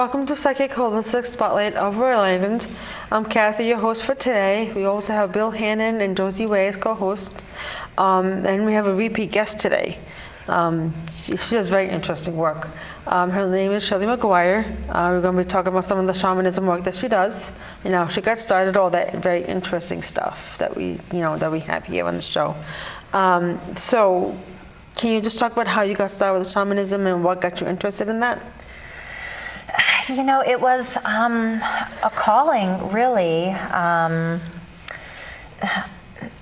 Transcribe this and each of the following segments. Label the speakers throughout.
Speaker 1: welcome to Psychic Holistic Spotlight of Rhode Island. I'm Kathy, your host for today. We also have Bill Hannon and Josie Way as co-hosts. And we have a repeat guest today. She does very interesting work. Her name is Shelly Maguire. We're going to be talking about some of the shamanism work that she does. You know, she got started all that very interesting stuff that we have here on the show. So, can you just talk about how you got started with shamanism and what got you interested in that?
Speaker 2: You know, it was a calling, really.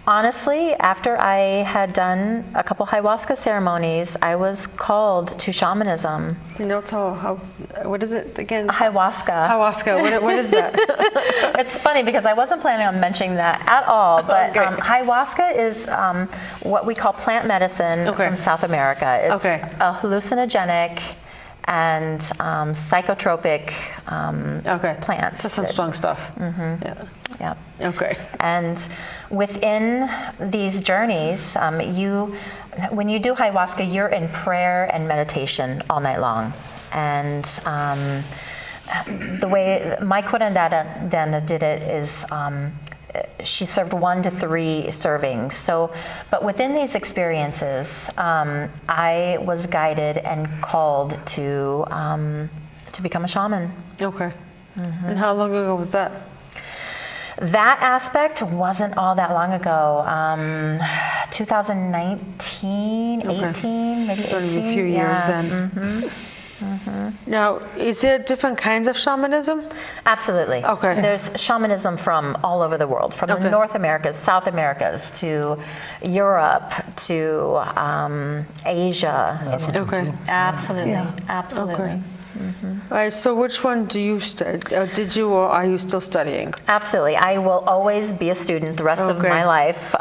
Speaker 2: Honestly, after I had done a couple ayahuasca ceremonies, I was called to shamanism.
Speaker 1: You know, what is it again?
Speaker 2: Ayahuasca.
Speaker 1: Ayahuasca, what is that?
Speaker 2: It's funny because I wasn't planning on mentioning that at all, but ayahuasca is what we call plant medicine from South America. It's a hallucinogenic and psychotropic plants.
Speaker 1: That's some strong stuff.
Speaker 2: Mm-hmm. Yeah.
Speaker 1: Okay.
Speaker 2: And within these journeys, when you do ayahuasca, you're in prayer and meditation all night long. And the way my curandera did it is she served 1 to 3 servings. So, but within these experiences, I was guided and called to become a shaman.
Speaker 1: Okay. Mm-hmm. And how long ago was that?
Speaker 2: That aspect wasn't all that long ago. 2019, 18, maybe 18.
Speaker 1: A few years then.
Speaker 2: Mm-hmm. Mm-hmm.
Speaker 1: Now, is there different kinds of shamanism?
Speaker 2: Absolutely.
Speaker 1: Okay.
Speaker 2: There's shamanism from all over the world, from the North Americas, South Americas, to Europe, to Asia.
Speaker 3: Okay.
Speaker 2: Absolutely. Yeah. Absolutely.
Speaker 1: Okay. Mm-hmm. All right, so which one do you did you or are you still studying?
Speaker 2: Absolutely. I will always be a student the rest of my life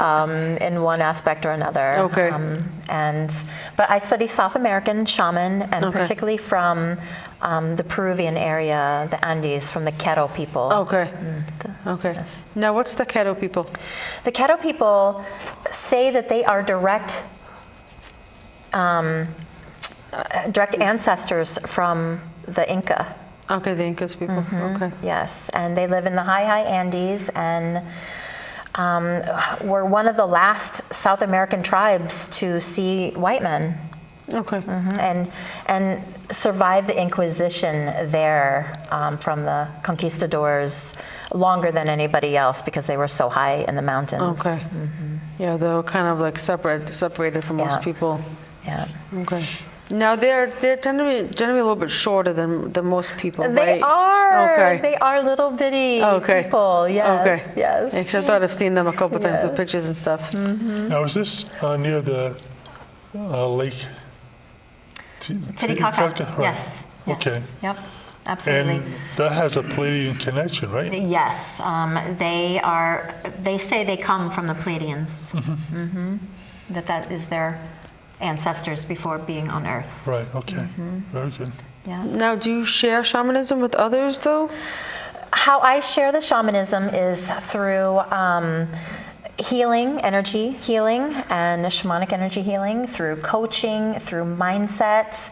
Speaker 2: in one aspect or another.
Speaker 1: Okay.
Speaker 2: But I study South American shaman, and particularly from the Peruvian area, the Andes, from the Quero people.
Speaker 1: Okay. Yes. Now, what's the Quero people?
Speaker 2: The Quero people say that they are direct ancestors from the Inca.
Speaker 1: Okay, the Incas people.
Speaker 2: Mm-hmm.
Speaker 1: Okay.
Speaker 2: Yes, and they live in the high Andes, and were one of the last South American tribes to see white men.
Speaker 1: Okay.
Speaker 2: Mm-hmm. And survive the Inquisition there from the conquistadors longer than anybody else because they were so high in the mountains.
Speaker 1: Okay. Mm-hmm. Yeah, they were kind of like separated from most people.
Speaker 2: Yeah.
Speaker 1: Okay. Now they're generally a little bit shorter than most people, right?
Speaker 2: They are.
Speaker 1: Okay.
Speaker 2: They are little bitty people. Yes. Yes.
Speaker 1: Actually, I thought I've seen them a couple times with pictures and stuff.
Speaker 2: Mm-hmm.
Speaker 3: Now, is this near the lake?
Speaker 2: Titicaca.
Speaker 3: Right.
Speaker 2: Yes.
Speaker 3: Okay.
Speaker 2: Yep. Absolutely.
Speaker 3: And that has a Pleiadian connection, right?
Speaker 2: Yes. They say they come from the Pleiadians. Mm-hmm. Mm-hmm. That is their ancestors before being on Earth.
Speaker 3: Right. Okay. Mm-hmm. Very good.
Speaker 2: Yeah.
Speaker 1: Now, do you share shamanism with others, though?
Speaker 2: How I share the shamanism is through healing, energy healing, and shamanic energy healing, through coaching, through mindset.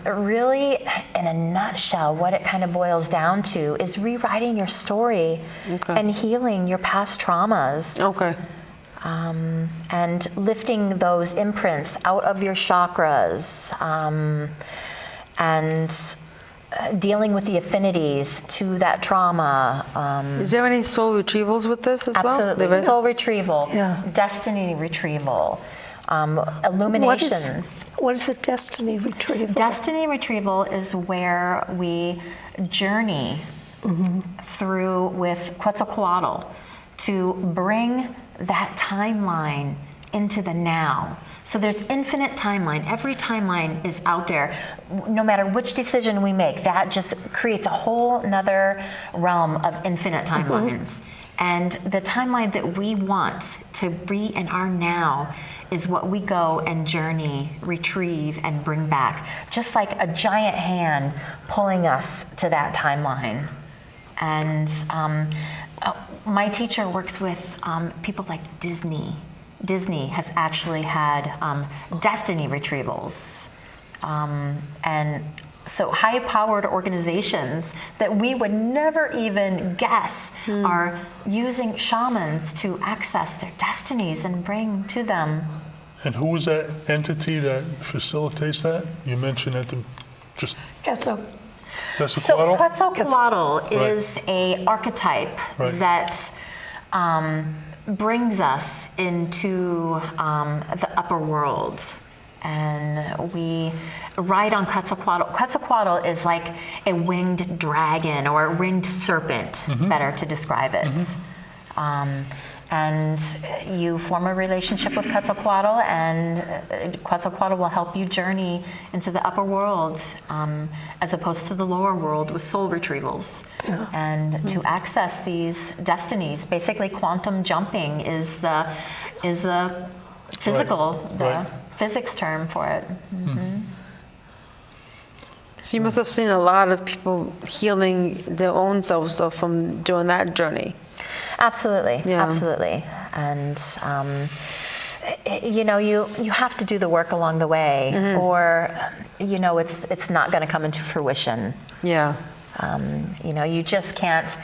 Speaker 2: Really, in a nutshell, what it kind of boils down to is rewriting your story and healing your past traumas.
Speaker 1: Okay.
Speaker 2: And lifting those imprints out of your chakras, and dealing with the affinities to that trauma.
Speaker 1: Is there any soul retrievals with this as well?
Speaker 2: Absolutely. Soul retrieval, destiny retrieval, illuminations.
Speaker 4: What is the destiny retrieval?
Speaker 2: Destiny retrieval is where we journey through with Quetzalcoatl to bring that timeline into the now. So there's infinite timeline. Every timeline is out there. No matter which decision we make, that just creates a whole nother realm of infinite timelines. And the timeline that we want to be in our now is what we go and journey, retrieve, and bring back. Just like a giant hand pulling us to that timeline. And my teacher works with people like Disney. Disney has actually had destiny retrievals. And So high-powered organizations that we would never even guess are using shamans to access their destinies and bring to them.
Speaker 3: And who is that entity that facilitates that? You mentioned at the, just,
Speaker 4: So,
Speaker 3: that's the
Speaker 2: So
Speaker 3: Quetzalcoatl?
Speaker 2: Quetzalcoatl
Speaker 3: Right.
Speaker 2: is a archetype
Speaker 3: Right.
Speaker 2: that brings us into the upper world. And we ride on Quetzalcoatl. Quetzalcoatl is like a winged dragon or a winged serpent, better to describe it. And you form a relationship with Quetzalcoatl, and Quetzalcoatl will help you journey into the upper world, as opposed to the lower world with soul retrievals. And to access these destinies, basically quantum jumping is the physical,
Speaker 3: Right.
Speaker 2: the physics term for it.
Speaker 1: So you must have seen a lot of people healing their own selves though from doing that journey.
Speaker 2: Absolutely,
Speaker 1: Yeah.
Speaker 2: absolutely. And you know, you have to do the work along the way, or you know, it's not going to come into fruition.
Speaker 1: Yeah.
Speaker 2: You know, you just can't,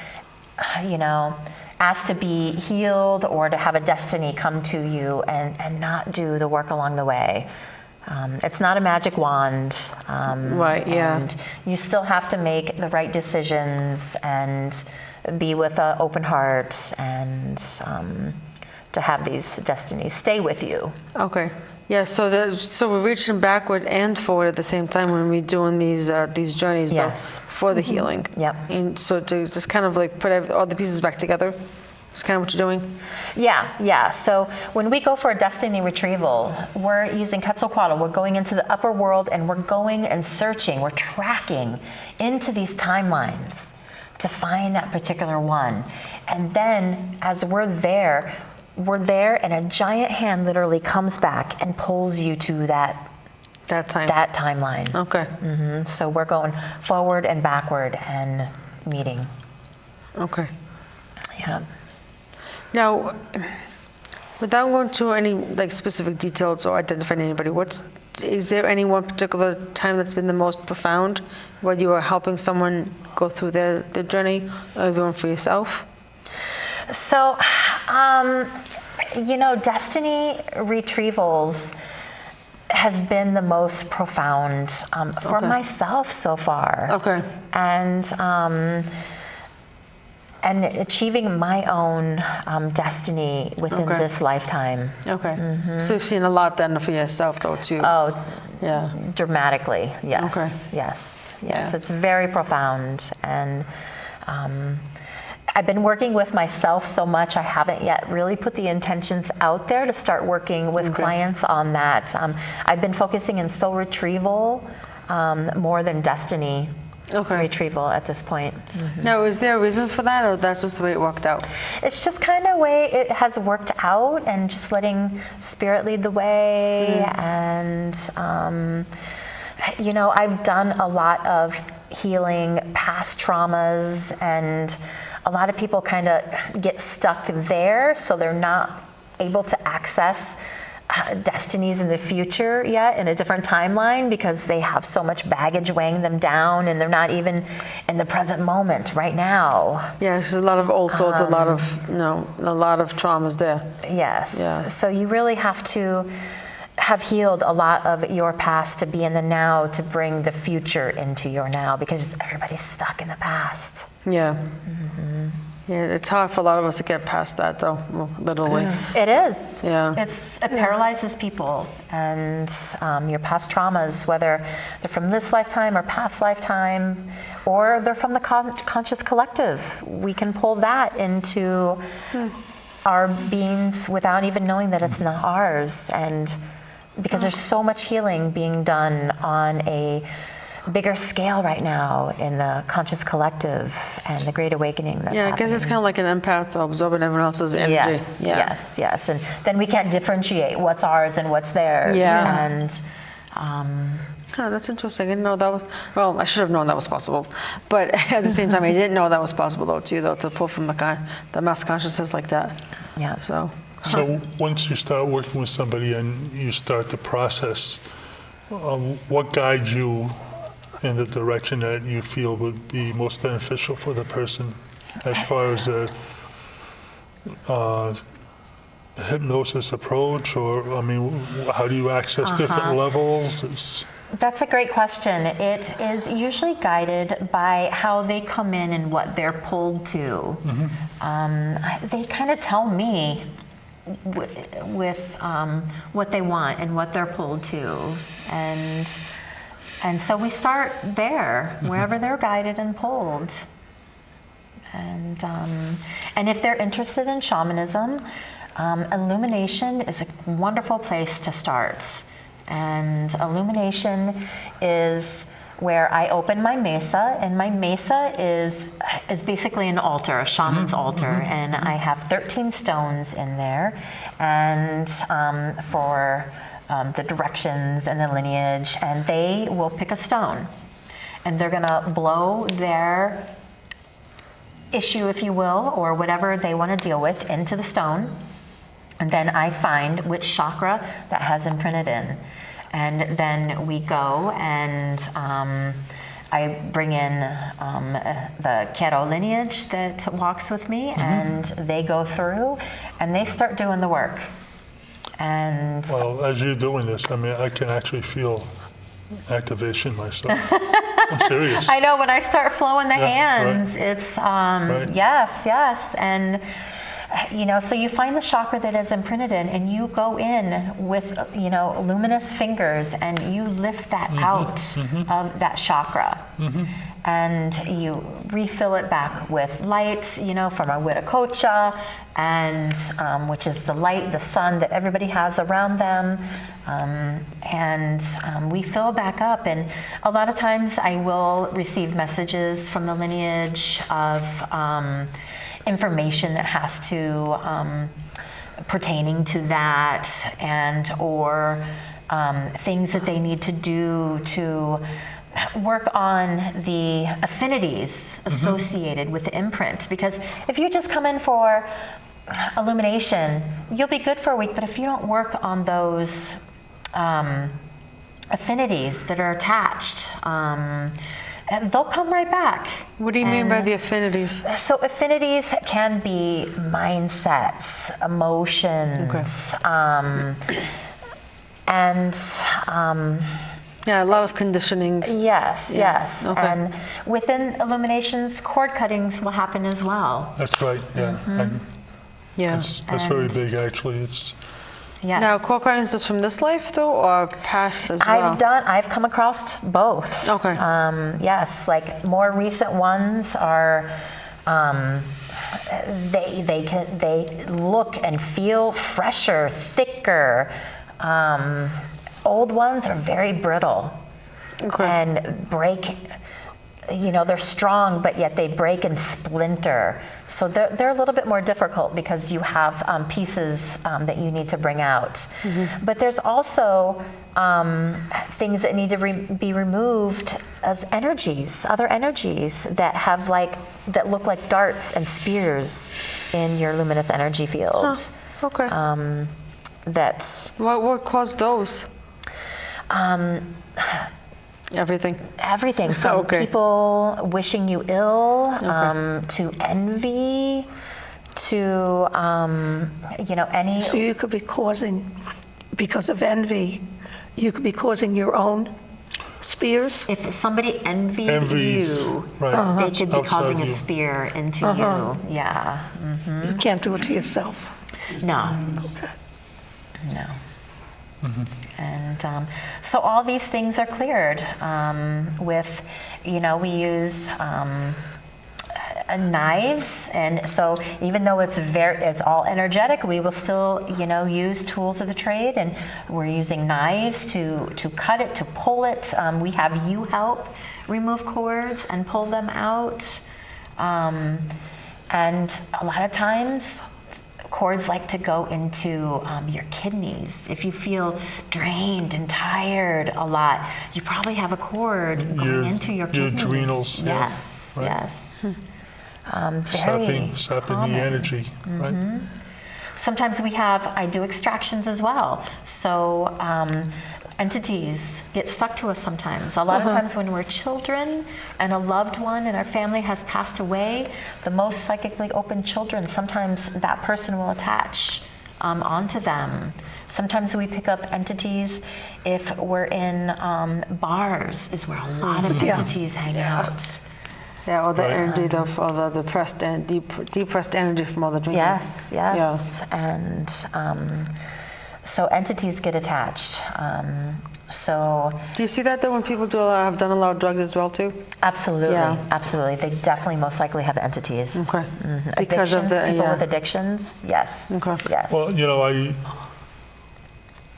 Speaker 2: you know, ask to be healed or to have a destiny come to you and not do the work along the way. It's not a magic wand.
Speaker 1: Right, yeah.
Speaker 2: And you still have to make the right decisions and be with an open heart and to have these destinies stay with you.
Speaker 1: Okay. Yeah. So we're reaching backward and forward at the same time when we're doing these journeys.
Speaker 2: Yes.
Speaker 1: Though, for the healing.
Speaker 2: Yep.
Speaker 1: And so to just kind of like put all the pieces back together. Is kind of what you're doing.
Speaker 2: Yeah. So when we go for a destiny retrieval, we're using Quetzalcoatl. We're going into the upper world and we're going and searching. We're tracking into these timelines to find that particular one. And then as we're there and a giant hand literally comes back and pulls you to that timeline.
Speaker 1: Okay.
Speaker 2: So we're going forward and backward and meeting.
Speaker 1: Okay.
Speaker 2: Yeah.
Speaker 1: Now, without going to any like specific details or identifying anybody, is there any one particular time that's been the most profound, where you are helping someone go through their journey, or even for yourself?
Speaker 2: So, you know, destiny retrievals has been the most profound for
Speaker 1: Okay.
Speaker 2: myself so far.
Speaker 1: Okay.
Speaker 2: And achieving my own destiny within
Speaker 1: Okay.
Speaker 2: this lifetime.
Speaker 1: Okay. So you've seen a lot then for yourself, though, too.
Speaker 2: Oh,
Speaker 1: Yeah.
Speaker 2: dramatically, yes.
Speaker 1: Okay.
Speaker 2: Yes.
Speaker 1: Yeah.
Speaker 2: It's very profound. And I've been working with myself so much, I haven't yet really put the intentions out there to start working with clients on that. I've been focusing in soul retrieval more than destiny retrieval at this point.
Speaker 1: Now, is there a reason for that, or that's just the way it worked out?
Speaker 2: It's just kind of way it has worked out, and just letting spirit lead the way. And you know, I've done a lot of healing past traumas, and a lot of people kind of get stuck there, so they're not able to access destinies in the future yet in a different timeline, because they have so much baggage weighing them down, and they're not even in the present moment right now.
Speaker 1: Yeah, there's a lot of old souls, a lot of traumas there.
Speaker 2: Yes.
Speaker 1: Yeah.
Speaker 2: So you really have to have healed a lot of your past to be in the now, to bring the future into your now, because everybody's stuck in the past.
Speaker 1: Yeah. Yeah, it's hard for a lot of us to get past that, though, literally.
Speaker 2: It is.
Speaker 1: Yeah.
Speaker 2: It paralyzes people, and your past traumas, whether they're from this lifetime or past lifetime, or they're from the conscious collective, we can pull that into our beings without even knowing that it's not ours. And because there's so much healing being done on a bigger scale right now in the conscious collective and the great awakening that's happening.
Speaker 1: I guess it's kind of like an empath absorbing everyone else's energy.
Speaker 2: Yes. And then we can't differentiate what's ours and what's theirs.
Speaker 1: Yeah.
Speaker 2: And
Speaker 1: That's interesting. I didn't know that was, well, I should have known that was possible. But at the same time, I didn't know that was possible, though, too, to pull from the mass consciousness like that.
Speaker 2: yeah.
Speaker 1: So,
Speaker 3: So once you start working with somebody and you start the process, what guides you in the direction that you feel would be most beneficial for the person as far as the hypnosis approach, or I mean, how do you access different levels?
Speaker 2: That's a great question. It is usually guided by how they come in and what they're pulled to. They kind of tell me with what they want and what they're pulled to, and so we start there, wherever they're guided and pulled. And if they're interested in shamanism, illumination is a wonderful place to start. And illumination is where I open my mesa, and my mesa is basically an altar, a shaman's altar, and I have 13 stones in there, and for the directions and the lineage, and they will pick a stone, and they're gonna blow their issue, if you will, or whatever they want to deal with into the stone, and then I find which chakra that has imprinted in. And then we go and I bring in the Kero lineage that walks with me, and they go through and they start doing the work. And
Speaker 3: Well, as you're doing this, I mean, I can actually feel activation myself. I'm serious.
Speaker 2: I know when I start flowing the hands,
Speaker 3: right.
Speaker 2: it's
Speaker 3: Right.
Speaker 2: yes, and so you find the chakra that is imprinted in, and you go in with luminous fingers, and you lift that out of that chakra, and you refill it back with light, from our Wiracocha, and which is the light, the sun that everybody has around them, and we fill back up. And a lot of times I will receive messages from the lineage of information that has to pertaining to that, and or things that they need to do to work on the affinities associated with the imprint. Because if you just come in for illumination, you'll be good for a week, but if you don't work on those affinities that are attached, they'll come right back.
Speaker 1: What do you mean by the affinities?
Speaker 2: So affinities can be mindsets, emotions, and
Speaker 1: Yeah, a lot of conditionings.
Speaker 2: yes.
Speaker 1: Okay.
Speaker 2: And within illuminations, cord cuttings will happen as well.
Speaker 3: That's right, yeah.
Speaker 1: Yeah.
Speaker 3: That's very
Speaker 2: And-
Speaker 3: big, actually. It's
Speaker 2: Yes.
Speaker 1: Now, core cuttings is from this life though, or past as well?
Speaker 2: I've come across both.
Speaker 1: Okay.
Speaker 2: Yes, like more recent ones are, they look and feel fresher, thicker. Old ones are very brittle and break. They're strong, but yet they break and splinter. So they're a little bit more difficult because you have pieces that you need to bring out. But there's also things that need to be removed as energies, other energies that have that look like darts and spears in your luminous energy field.
Speaker 1: Okay. What caused those? Everything.
Speaker 2: Everything from people wishing you ill, to envy, to any.
Speaker 4: So you could be causing, because of envy, you could be causing your own spears?
Speaker 2: If somebody envied
Speaker 3: Envies,
Speaker 2: you,
Speaker 3: right.
Speaker 2: they could be
Speaker 3: Outside
Speaker 2: causing a
Speaker 3: you.
Speaker 2: spear into you. Yeah.
Speaker 4: You can't do it to yourself.
Speaker 2: No.
Speaker 4: Okay.
Speaker 2: No. And so all these things are cleared with, we use knives, and so even though it's all energetic, we will still use tools of the trade, and we're using knives to cut it, to pull it. We have you help remove cords and pull them out, and a lot of times cords like to go into your kidneys. If you feel drained and tired a lot, you probably have a cord going into your kidneys.
Speaker 3: Your adrenals.
Speaker 2: Yes,
Speaker 3: yeah, right.
Speaker 2: yes. Very
Speaker 3: sapping
Speaker 2: common.
Speaker 3: the energy, right?
Speaker 2: Sometimes I do extractions as well. So entities get stuck to us sometimes. A lot of times when we're children and a loved one in our family has passed away, the most psychically open children, sometimes that person will attach onto them. Sometimes we pick up entities if we're in bars, is where a lot of entities hang out.
Speaker 1: Yeah, or the energy of all the depressed and depressed energy from all the drinking.
Speaker 2: Yes. And so entities get attached. So
Speaker 1: do you see that though when people have done a lot of drugs as well too?
Speaker 2: absolutely,
Speaker 1: Yeah.
Speaker 2: absolutely. They definitely most likely have entities.
Speaker 1: Okay.
Speaker 2: Addictions,
Speaker 1: Because of the
Speaker 2: people with addictions, yes.
Speaker 1: Okay.
Speaker 2: Yes.
Speaker 3: Well,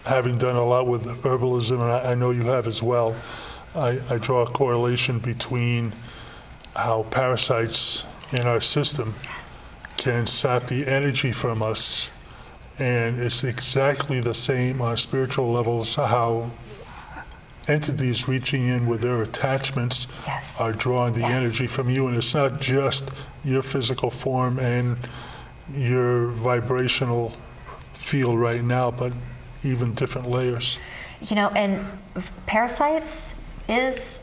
Speaker 3: having done a lot with herbalism, and I know you have as well, I draw a correlation between how parasites in our system can sap the energy from us, and it's exactly the same on spiritual levels, how entities reaching in with their attachments are drawing the energy from you, and it's not just your physical form and your vibrational field right now, but even different layers.
Speaker 2: And parasites is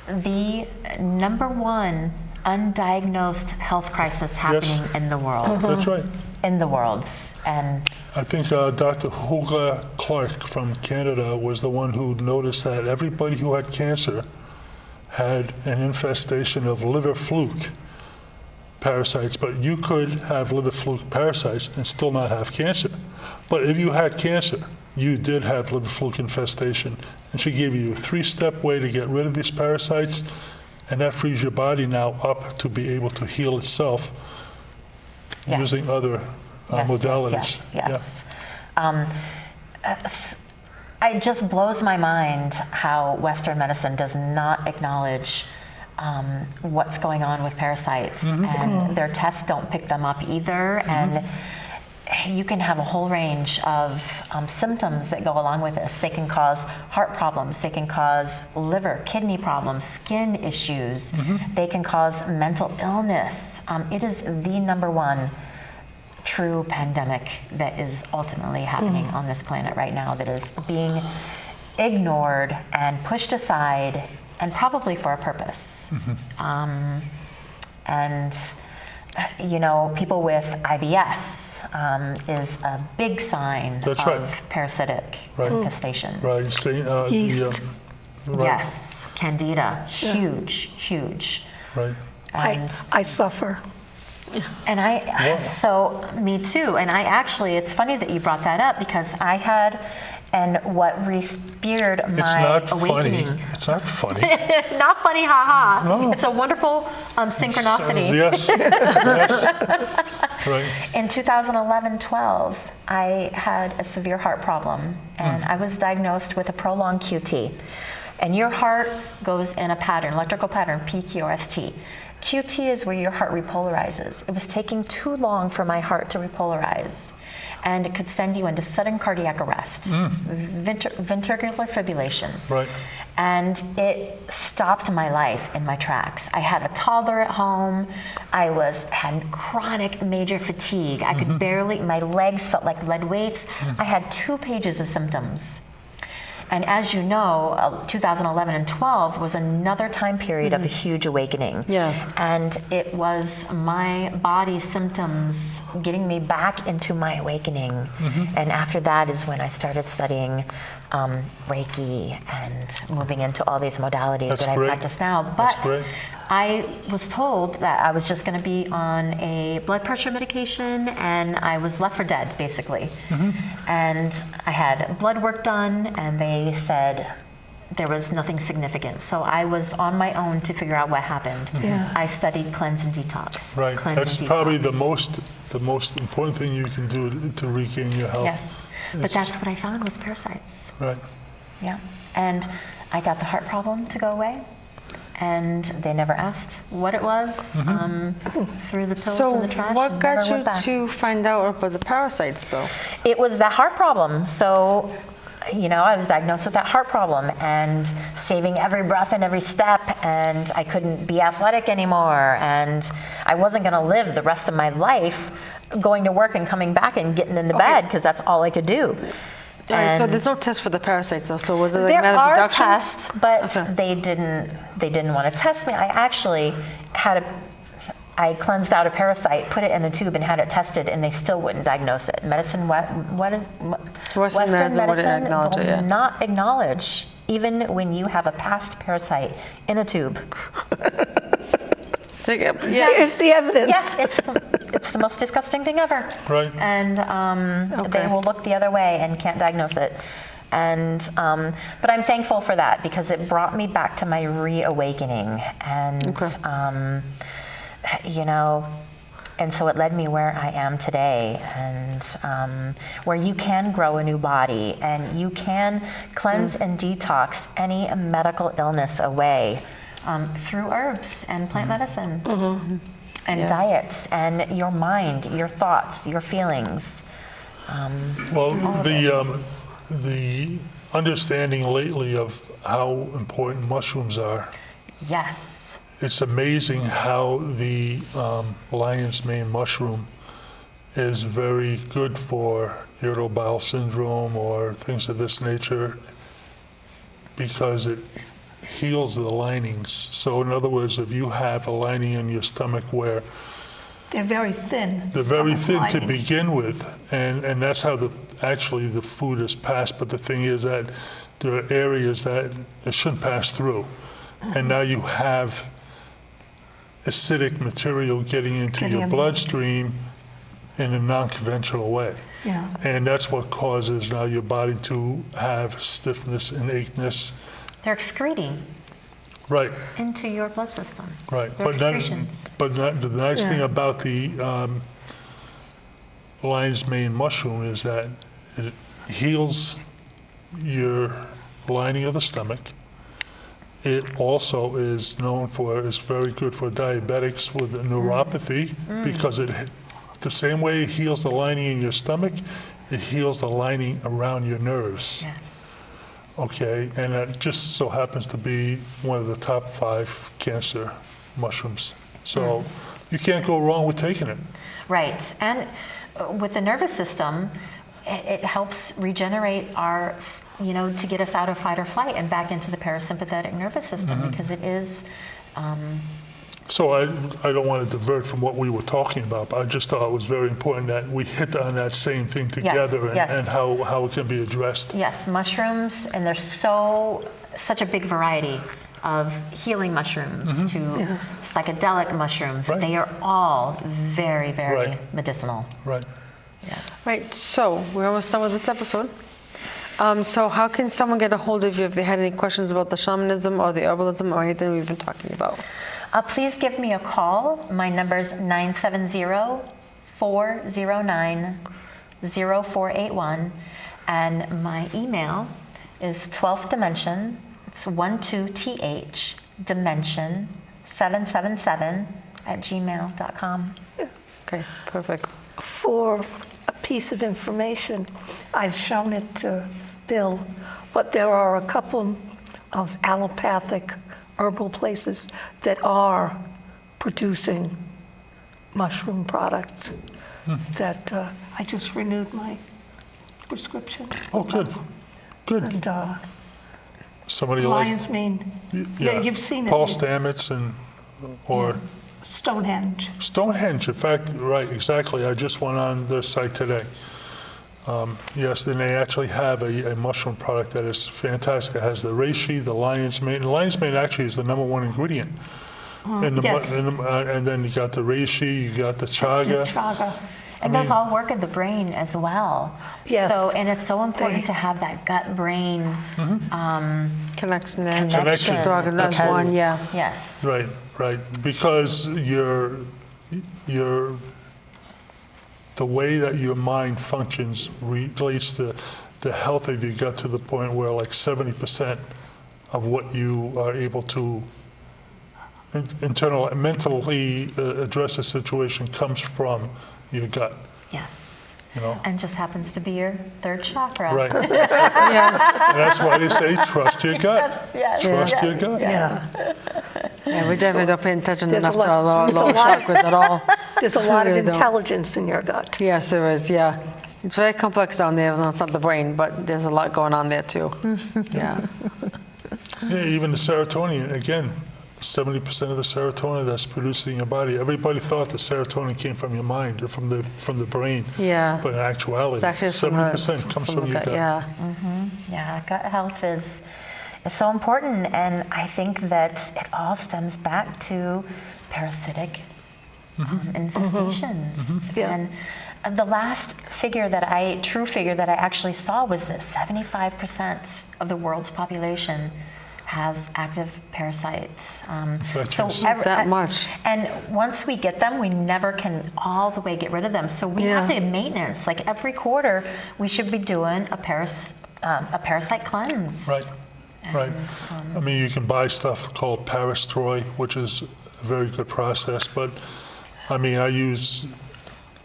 Speaker 2: the number one undiagnosed health crisis happening in the world.
Speaker 3: That's right.
Speaker 2: In the world. And
Speaker 3: I think Dr. Hugo Clark from Canada was the one who noticed that everybody who had cancer had an infestation of liver fluke parasites, but you could have liver fluke parasites and still not have cancer. But if you had cancer, you did have liver fluke infestation. And she gave you a 3-step way to get rid of these parasites, and that frees your body now up to be able to heal itself using other modalities.
Speaker 2: Yes. It just blows my mind how Western medicine does not acknowledge what's going on with parasites, and their tests don't pick them up either. And you can have a whole range of symptoms that go along with this. They can cause heart problems, they can cause liver, kidney problems, skin issues, they can cause mental illness. It is the number one true pandemic that is ultimately happening on this planet right now, that is being ignored and pushed aside, and probably for a purpose. People with IBS is a big sign of parasitic infestation.
Speaker 3: Right.
Speaker 4: Yeast.
Speaker 2: Yes, Candida, huge.
Speaker 3: Right.
Speaker 2: And
Speaker 4: I suffer.
Speaker 2: And so me too. And it's funny that you brought that up, because I had, and what re-speared my awakening.
Speaker 3: It's not funny.
Speaker 2: Not funny, haha.
Speaker 3: No.
Speaker 2: It's a wonderful synchronicity.
Speaker 3: Yes. Right.
Speaker 2: In 2011-12, I had a severe heart problem, and I was diagnosed with a prolonged QT. And your heart goes in a pattern, electrical pattern, PQRST. QT is where your heart repolarizes. It was taking too long for my heart to repolarize, and it could send you into sudden cardiac arrest, ventricular fibrillation.
Speaker 3: Right.
Speaker 2: And it stopped my life in my tracks. I had a toddler at home. I had chronic major fatigue. I could barely, my legs felt like lead weights. I had 2 pages of symptoms. And as you know, 2011 and 12 was another time period of a huge awakening.
Speaker 1: Yeah.
Speaker 2: And it was my body's symptoms getting me back into my awakening. And after that is when I started studying Reiki and moving into all these modalities that I practice now. But I was told that I was just going to be on a blood pressure medication, and I was left for dead, basically. And I had blood work done, and they said there was nothing significant. So I was on my own to figure out what happened. I studied cleanse and detox.
Speaker 3: Right. That's probably the most important thing you can do to regain your health.
Speaker 2: Yes. But that's what I found was parasites.
Speaker 3: Right.
Speaker 2: Yeah. And I got the heart problem to go away. And they never asked what it was, through the pills and the trash.
Speaker 1: So what got you to find out about the parasites, though?
Speaker 2: It was that heart problem. So, I was diagnosed with that heart problem, and saving every breath and every step, and I couldn't be athletic anymore, and I wasn't going to live the rest of my life going to work and coming back and getting into bed, because that's all I could do.
Speaker 1: All right, so
Speaker 2: And
Speaker 1: there's no test for the parasites though. So was it like
Speaker 2: there
Speaker 1: matter of
Speaker 2: are
Speaker 1: deduction?
Speaker 2: tests, but
Speaker 1: Okay.
Speaker 2: they didn't want to test me. I actually I cleansed out a parasite, put it in a tube, and had it tested, and they still wouldn't diagnose it. Western medicine
Speaker 1: wouldn't acknowledge it, yeah.
Speaker 2: will not acknowledge even when you have a past parasite in a tube.
Speaker 1: Yeah.
Speaker 4: Here's the evidence.
Speaker 2: Yes, it's the most disgusting thing ever.
Speaker 3: Right.
Speaker 2: And they will look the other way and can't diagnose it. And but I'm thankful for that because it brought me back to my reawakening, and you know, and so it led me where I am today, and where you can grow a new body and you can cleanse and detox any medical illness away. Through herbs and plant medicine and diets and your mind, your thoughts, your feelings.
Speaker 3: Well, the understanding lately of how important mushrooms are,
Speaker 2: Yes.
Speaker 3: it's amazing how the lion's mane mushroom is very good for irritable bowel syndrome or things of this nature because it heals the linings. So in other words, if you have a lining in your stomach where
Speaker 4: They're very thin.
Speaker 3: they're very
Speaker 4: stomach
Speaker 3: thin to
Speaker 4: linings.
Speaker 3: begin with, and that's how actually the food is passed. But the thing is that there are areas that it shouldn't pass through, and now you have acidic material getting into
Speaker 4: Getting
Speaker 3: your
Speaker 4: in.
Speaker 3: bloodstream in a non-conventional way.
Speaker 4: Yeah.
Speaker 3: And that's what causes now your body to have stiffness and acheness.
Speaker 2: They're excreting
Speaker 3: Right.
Speaker 2: into your blood system.
Speaker 3: Right,
Speaker 2: They're
Speaker 3: the nice thing about the lion's mane mushroom is that it heals your lining of the stomach. It also is known is very good for diabetics with neuropathy because the same way it heals the lining in your stomach, it heals the lining around your nerves.
Speaker 2: Yes.
Speaker 3: Okay, and that just so happens to be one of the top 5 cancer mushrooms. So you can't go wrong with taking it.
Speaker 2: Right. And with the nervous system, it helps regenerate our, to get us out of fight or flight and back into the parasympathetic nervous system because it is.
Speaker 3: So I don't want to divert from what we were talking about, but I just thought it was very important that we hit on that same thing together
Speaker 2: yes.
Speaker 3: and how it can be addressed.
Speaker 2: Yes, mushrooms, and there's such a big variety of healing mushrooms to psychedelic mushrooms.
Speaker 3: Right.
Speaker 2: They are all very, very
Speaker 3: Right.
Speaker 2: medicinal.
Speaker 3: Right.
Speaker 2: Yes.
Speaker 1: Right, so we're almost done with this episode. So how can someone get a hold of you if they had any questions about the shamanism or the herbalism or anything we've been talking about?
Speaker 2: Please give me a call. My number is 970-409-0481, and my email is 12th Dimension. It's 12th Dimension 777@gmail.com.
Speaker 1: Okay, perfect.
Speaker 4: For a piece of information, I've shown it to Bill, but there are a couple of allopathic herbal places that are producing mushroom products that I just renewed my prescription.
Speaker 3: Oh, good. Good.
Speaker 4: And
Speaker 3: Somebody like
Speaker 4: lion's mane, yeah, you've seen it.
Speaker 3: Paul Stamets or
Speaker 4: Stonehenge.
Speaker 3: Stonehenge. In fact, right, exactly. I just went on their site today. Yes, then they actually have a mushroom product that is fantastic. It has the reishi, the lion's mane. The lion's mane actually is the #1 ingredient.
Speaker 4: Yes.
Speaker 3: And then you got the reishi, you got the chaga.
Speaker 4: Chaga.
Speaker 2: And those all work in the brain as well.
Speaker 4: Yes.
Speaker 2: So, and it's so important to have that gut-brain
Speaker 1: Connection.
Speaker 3: Connection.
Speaker 1: That's
Speaker 2: because-
Speaker 1: one, yeah.
Speaker 2: Yes.
Speaker 3: Right, right. Because the way that your mind functions relates to the health of your gut to the point where like 70% of what you are able to mentally address a situation comes from your gut.
Speaker 2: Yes.
Speaker 3: You know?
Speaker 2: And just happens to be your third chakra.
Speaker 3: Right. And
Speaker 1: Yes.
Speaker 3: that's why they say trust your gut.
Speaker 2: Yes.
Speaker 3: Trust your gut.
Speaker 4: Yeah.
Speaker 1: Yeah, we definitely don't pay attention
Speaker 4: There's
Speaker 1: enough
Speaker 4: a
Speaker 1: to our
Speaker 4: lot- there's a
Speaker 1: lower
Speaker 4: lot-
Speaker 1: chakras at all.
Speaker 4: There's a lot of
Speaker 1: Really don't.
Speaker 4: intelligence in your gut.
Speaker 1: Yes, there is, yeah. It's very complex down there. No, it's not the brain, but there's a lot going on there too. Yeah.
Speaker 3: Yeah, even the serotonin, again, 70% of the serotonin that's produced in your body. Everybody thought the serotonin came from your mind or from the brain.
Speaker 1: Yeah.
Speaker 3: But in actuality,
Speaker 1: It's actually
Speaker 3: 70% comes from your gut.
Speaker 1: Yeah.
Speaker 2: Yeah, gut health is so important, and I think that it all stems back to parasitic infestations.
Speaker 4: Yeah.
Speaker 2: And the last true figure that I actually saw was that 75% of the world's population has active parasites.
Speaker 3: Infections.
Speaker 1: That much.
Speaker 2: And once we get them, we never can all the way get rid of them. So we have to maintenance. Like every quarter, we should be doing a parasite cleanse.
Speaker 3: Right. Right. I mean, you can buy stuff called Parastroy, which is a very good process, but I mean, I use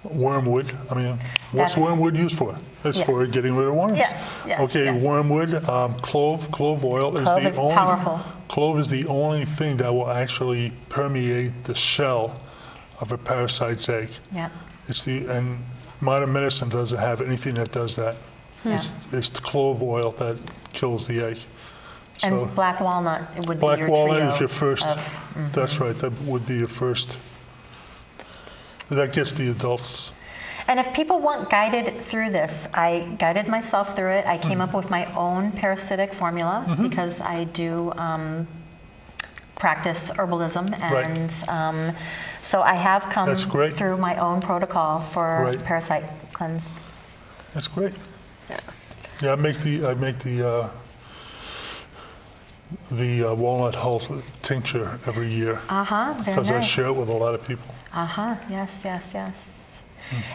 Speaker 3: wormwood. I mean, what's wormwood used for? It's for getting rid of worms.
Speaker 2: Yes.
Speaker 3: Okay,
Speaker 2: yes.
Speaker 3: wormwood, clove oil is
Speaker 2: Clove
Speaker 3: the
Speaker 2: is
Speaker 3: only
Speaker 2: powerful.
Speaker 3: Clove is the only thing that will actually permeate the shell of a parasite's egg.
Speaker 2: Yeah.
Speaker 3: And modern medicine doesn't have anything that does that.
Speaker 2: Yeah.
Speaker 3: It's the clove oil that kills the egg. So
Speaker 2: And black walnut would be
Speaker 3: black
Speaker 2: your
Speaker 3: walnut
Speaker 2: trio
Speaker 3: is your first.
Speaker 2: of-
Speaker 3: That's right. That would be your first. That gets the adults.
Speaker 2: And if people want guided through this, I guided myself through it. I came up with my own parasitic formula because I do practice herbalism, and so I have come
Speaker 3: That's great.
Speaker 2: through my own protocol for
Speaker 3: Right.
Speaker 2: parasite cleanse.
Speaker 3: That's great.
Speaker 1: Yeah.
Speaker 3: Yeah, I make the walnut hull tincture every year
Speaker 2: Very
Speaker 3: because
Speaker 2: nice.
Speaker 3: I share it with a lot of people.
Speaker 2: Yes.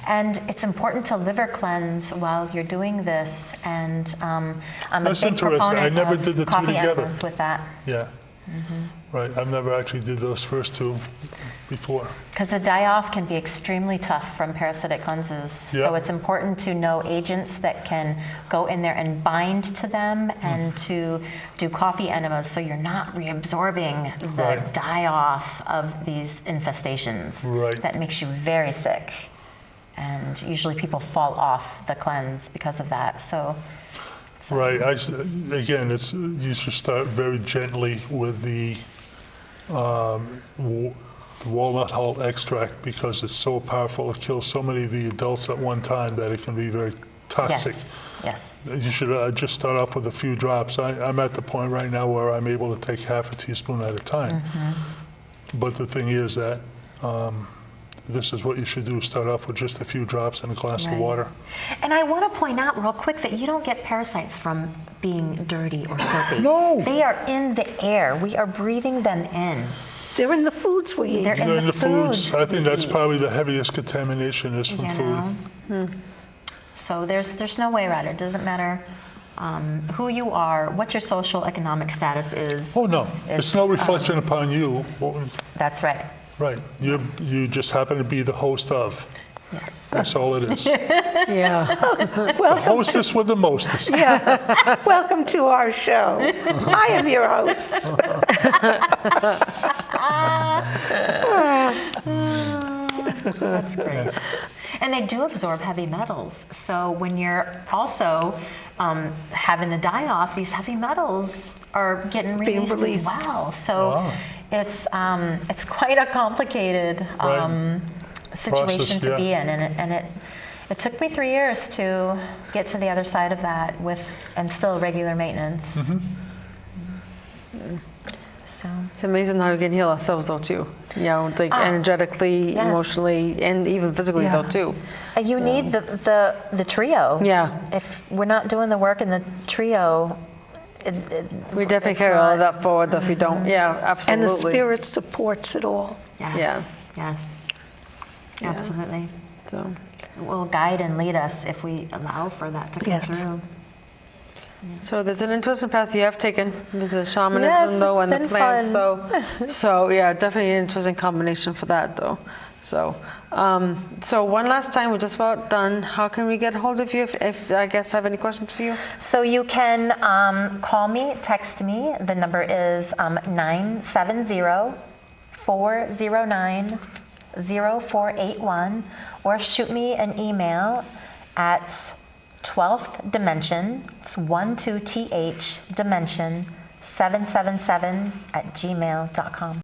Speaker 2: And it's important to liver cleanse while you're doing this. And I'm
Speaker 3: That's
Speaker 2: a big
Speaker 3: interesting.
Speaker 2: proponent
Speaker 3: I never
Speaker 2: of
Speaker 3: did the two
Speaker 2: coffee
Speaker 3: together.
Speaker 2: enemas with that.
Speaker 3: Yeah. Right. I've never actually did those first two before.
Speaker 2: Because the die-off can be extremely tough from parasitic cleanses. So
Speaker 3: Yeah.
Speaker 2: it's important to know agents that can go in there and bind to them and to do coffee enemas so you're not reabsorbing the
Speaker 3: Right.
Speaker 2: die-off of these infestations.
Speaker 3: Right.
Speaker 2: That makes you very sick. And usually people fall off the cleanse because of that. So
Speaker 3: Right. Again, you should start very gently with the walnut hull extract because it's so powerful. It kills so many of the adults at one time that it can be very toxic.
Speaker 2: yes.
Speaker 3: You should just start off with a few drops. I'm at the point right now where I'm able to take half a teaspoon at a time. But the thing is that this is what you should do, start off with just a few drops in a glass of
Speaker 2: Right.
Speaker 3: water.
Speaker 2: And I want to point out real quick that you don't get parasites from being dirty or filthy.
Speaker 3: No.
Speaker 2: They are in the air. We are breathing them in.
Speaker 4: They're in the foods we eat.
Speaker 2: They're in
Speaker 3: In
Speaker 2: the
Speaker 3: the foods, I think
Speaker 2: we
Speaker 3: that's
Speaker 2: eat,
Speaker 3: probably the heaviest contamination is from
Speaker 2: you
Speaker 3: food.
Speaker 2: know? So there's no way around it. It doesn't matter who you are, what your social economic status is.
Speaker 3: Oh, no. It's no reflection upon you.
Speaker 2: That's right.
Speaker 3: Right. You just happen to be the host of.
Speaker 2: Yes.
Speaker 3: That's all it is.
Speaker 1: Yeah.
Speaker 3: The hostess with the mostest.
Speaker 4: Welcome to our show. I am your host.
Speaker 2: That's great. And they do absorb heavy metals. So when you're also having the die-off, these heavy metals are getting
Speaker 4: Being
Speaker 2: released as well. So it's quite a complicated
Speaker 3: Right.
Speaker 2: situation
Speaker 3: Process,
Speaker 2: to
Speaker 3: yeah.
Speaker 2: be in, and it took me 3 years to get to the other side of that and still regular maintenance. So
Speaker 1: It's amazing how we can heal ourselves though too. You know, like energetically,
Speaker 2: yes.
Speaker 1: emotionally, and even physically though too.
Speaker 2: you need the trio.
Speaker 1: Yeah.
Speaker 2: If we're not doing the work in the trio,
Speaker 1: We definitely
Speaker 2: it's
Speaker 1: carry all of
Speaker 2: not-
Speaker 1: that forward if we don't. Yeah, absolutely.
Speaker 4: And the spirit supports it all.
Speaker 2: Yes. Yes. Absolutely.
Speaker 1: So,
Speaker 2: It will guide and lead us if we allow for that to come
Speaker 4: Yes.
Speaker 2: through.
Speaker 1: so there's an interesting path you have taken with the shamanism
Speaker 2: Yes,
Speaker 1: though
Speaker 2: it's
Speaker 1: and the
Speaker 2: been
Speaker 1: plants
Speaker 2: fun.
Speaker 1: though. So yeah, definitely an interesting combination for that though. So, so one last time, we're just about done. How can we get a hold of you if I guess have any questions for you?
Speaker 2: So you can call me, text me. The number is 970-409-0481, or shoot me an email at 12th Dimension, it's 12th Dimension 777 at gmail.com.